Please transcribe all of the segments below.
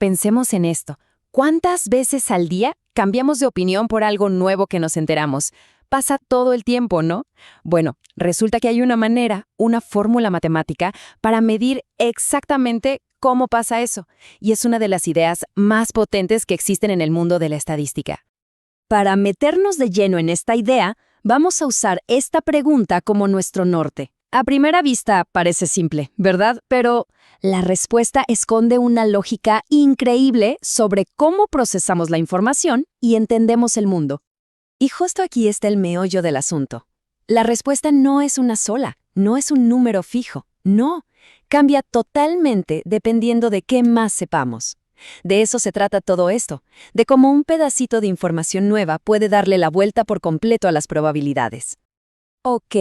pensemos en esto. ¿Cuántas veces al día cambiamos de opinión por algo nuevo que nos enteramos? Pasa todo el tiempo, ¿no? Bueno, resulta que hay una manera, una fórmula matemática para medir exactamente cómo pasa eso. Y es una de las ideas más potentes que existen en el mundo de la estadística. Para meternos de lleno en esta idea, vamos a usar esta pregunta como nuestro norte. A primera vista parece simple, ¿verdad? Pero la respuesta esconde una lógica increíble sobre cómo procesamos la información y entendemos el mundo. Y justo aquí está el meollo del asunto. La respuesta no es una sola, no es un número fijo, no. Cambia totalmente dependiendo de qué más sepamos. De eso se trata todo esto, de cómo un pedacito de información nueva puede darle la vuelta por completo a las probabilidades. Ok,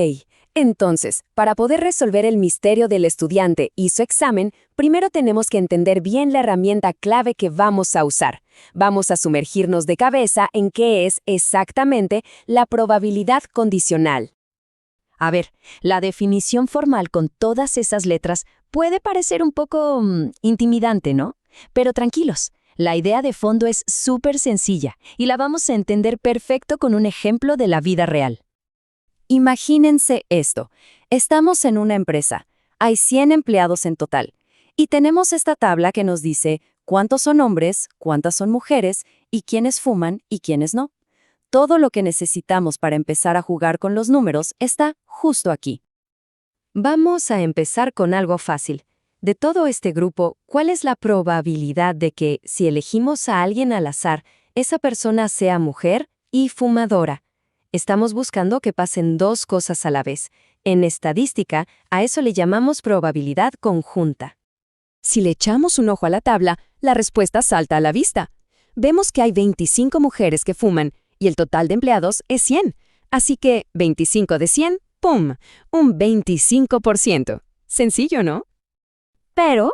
entonces, para poder resolver el misterio del estudiante y su examen, primero tenemos que entender bien la herramienta clave que vamos a usar. Vamos a sumergirnos de cabeza en qué es exactamente la probabilidad condicional. A ver, la definición formal con todas esas letras puede parecer un poco intimidante, ¿no? Pero tranquilos, la idea de fondo es súper sencilla y la vamos a entender perfecto con un ejemplo de la vida real. Imagínense esto. Estamos en una empresa. Hay 100 empleados en total. Y tenemos esta tabla que nos dice cuántos son hombres, cuántas son mujeres y quiénes fuman y quiénes no. Todo lo que necesitamos para empezar a jugar con los números está justo aquí. Vamos a empezar con algo fácil. De todo este grupo, ¿cuál es la probabilidad de que, si elegimos a alguien al azar, esa persona sea mujer y fumadora? Estamos buscando que pasen dos cosas a la vez. En estadística, a eso le llamamos probabilidad conjunta. Si le echamos un ojo a la tabla, la respuesta salta a la vista. Vemos que hay 25 mujeres que fuman y el total de empleados es 100. Así que 25 de 100, ¡pum! Un 25%. Sencillo, ¿no? Pero,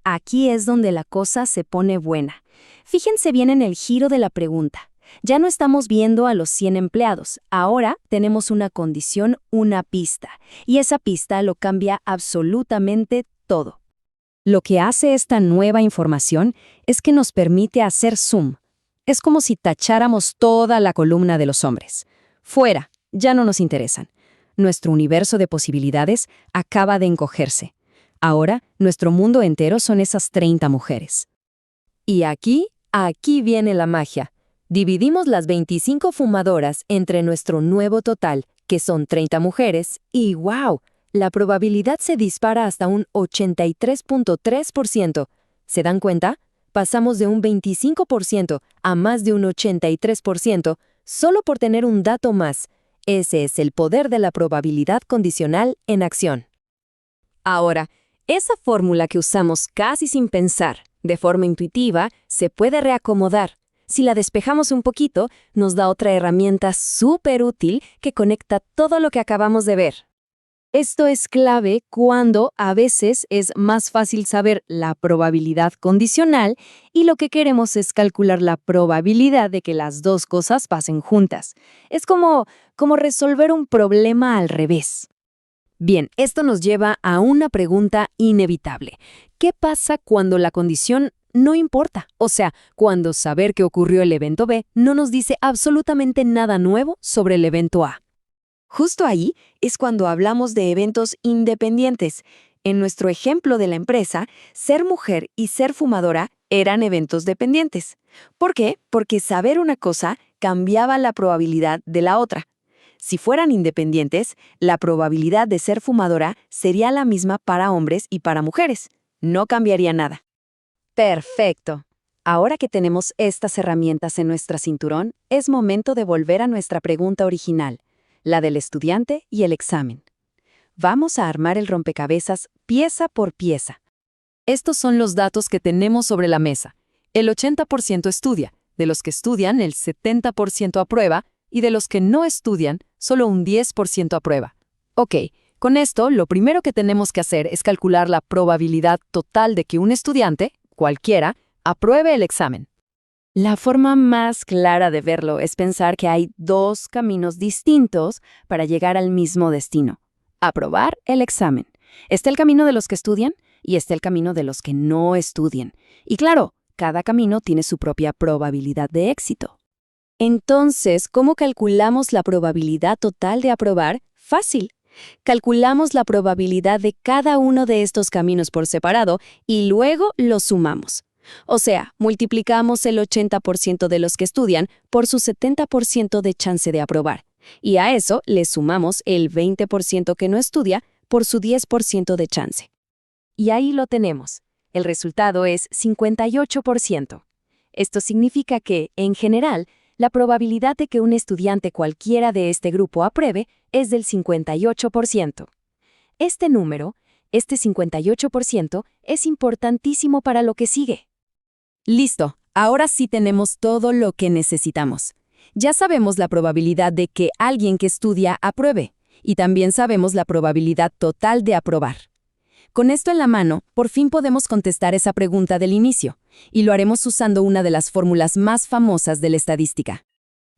aquí es donde la cosa se pone buena. Fíjense bien en el giro de la pregunta. Ya no estamos viendo a los 100 empleados, ahora tenemos una condición, una pista, y esa pista lo cambia absolutamente todo. Lo que hace esta nueva información es que nos permite hacer zoom. Es como si tacháramos toda la columna de los hombres. Fuera, ya no nos interesan. Nuestro universo de posibilidades acaba de encogerse. Ahora, nuestro mundo entero son esas 30 mujeres. Y aquí viene la magia. Dividimos las 25 fumadoras entre nuestro nuevo total, que son 30 mujeres, y ¡wow! La probabilidad se dispara hasta un 83.3%. ¿Se dan cuenta? Pasamos de un 25% a más de un 83% solo por tener un dato más. Ese es el poder de la probabilidad condicional en acción. Ahora, esa fórmula que usamos casi sin pensar, de forma intuitiva, se puede reacomodar. Si la despejamos un poquito, nos da otra herramienta súper útil que conecta todo lo que acabamos de ver. Esto es clave cuando a veces es más fácil saber la probabilidad condicional y lo que queremos es calcular la probabilidad de que las dos cosas pasen juntas. Es como resolver un problema al revés. Bien, esto nos lleva a una pregunta inevitable. ¿Qué pasa cuando la condición no importa? O sea, cuando saber que ocurrió el evento B no nos dice absolutamente nada nuevo sobre el evento A. Justo ahí es cuando hablamos de eventos independientes. En nuestro ejemplo de la empresa, ser mujer y ser fumadora eran eventos dependientes. ¿Por qué? Porque saber una cosa cambiaba la probabilidad de la otra. Si fueran independientes, la probabilidad de ser fumadora sería la misma para hombres y para mujeres. No cambiaría nada. Perfecto. Ahora que tenemos estas herramientas en nuestra cinturón, es momento de volver a nuestra pregunta original, la del estudiante y el examen. Vamos a armar el rompecabezas pieza por pieza. Estos son los datos que tenemos sobre la mesa. El 80% estudia, de los que estudian el 70% aprueba y de los que no estudian, solo un 10% aprueba. Ok, con esto lo primero que tenemos que hacer es calcular la probabilidad total de que un estudiante, cualquiera, apruebe el examen. La forma más clara de verlo es pensar que hay dos caminos distintos para llegar al mismo destino: aprobar el examen. Está el camino de los que estudian, y está el camino de los que no estudian. Y claro, cada camino tiene su propia probabilidad de éxito. Entonces, ¿cómo calculamos la probabilidad total de aprobar? Fácil. Calculamos la probabilidad de cada uno de estos caminos por separado y luego los sumamos. O sea, multiplicamos el 80% de los que estudian por su 70% de chance de aprobar. Y a eso le sumamos el 20% que no estudia por su 10% de chance. Y ahí lo tenemos. El resultado es 58%. Esto significa que, en general, la probabilidad de que un estudiante cualquiera de este grupo apruebe es del 58%. Este número, este 58%, es importantísimo para lo que sigue. Listo, ahora sí tenemos todo lo que necesitamos. Ya sabemos la probabilidad de que alguien que estudia apruebe, y también sabemos la probabilidad total de aprobar. Con esto en la mano, por fin podemos contestar esa pregunta del inicio, y lo haremos usando una de las fórmulas más famosas de la estadística.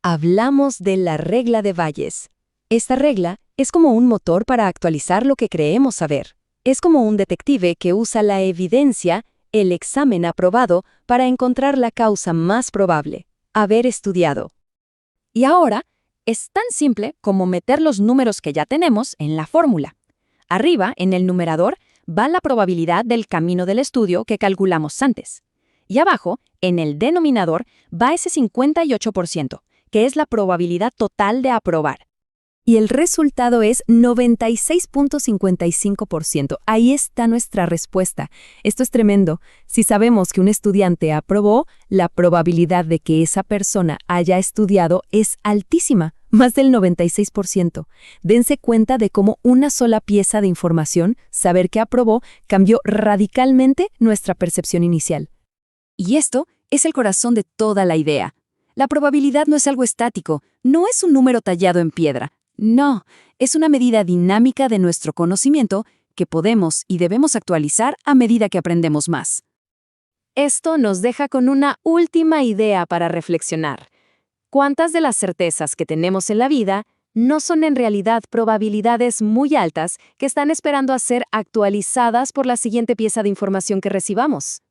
Hablamos de la regla de Bayes. Esta regla es como un motor para actualizar lo que creemos saber. Es como un detective que usa la evidencia, el examen aprobado, para encontrar la causa más probable: haber estudiado. Y ahora, es tan simple como meter los números que ya tenemos en la fórmula. Arriba, en el numerador, va la probabilidad del camino del estudio que calculamos antes. Y abajo, en el denominador, va ese 58%, que es la probabilidad total de aprobar. Y el resultado es 96.55%. Ahí está nuestra respuesta. Esto es tremendo. Si sabemos que un estudiante aprobó, la probabilidad de que esa persona haya estudiado es altísima, más del 96%. Dense cuenta de cómo una sola pieza de información, saber que aprobó, cambió radicalmente nuestra percepción inicial. Y esto es el corazón de toda la idea. La probabilidad no es algo estático, no es un número tallado en piedra. No, es una medida dinámica de nuestro conocimiento que podemos y debemos actualizar a medida que aprendemos más. Esto nos deja con una última idea para reflexionar. ¿Cuántas de las certezas que tenemos en la vida no son en realidad probabilidades muy altas que están esperando a ser actualizadas por la siguiente pieza de información que recibamos?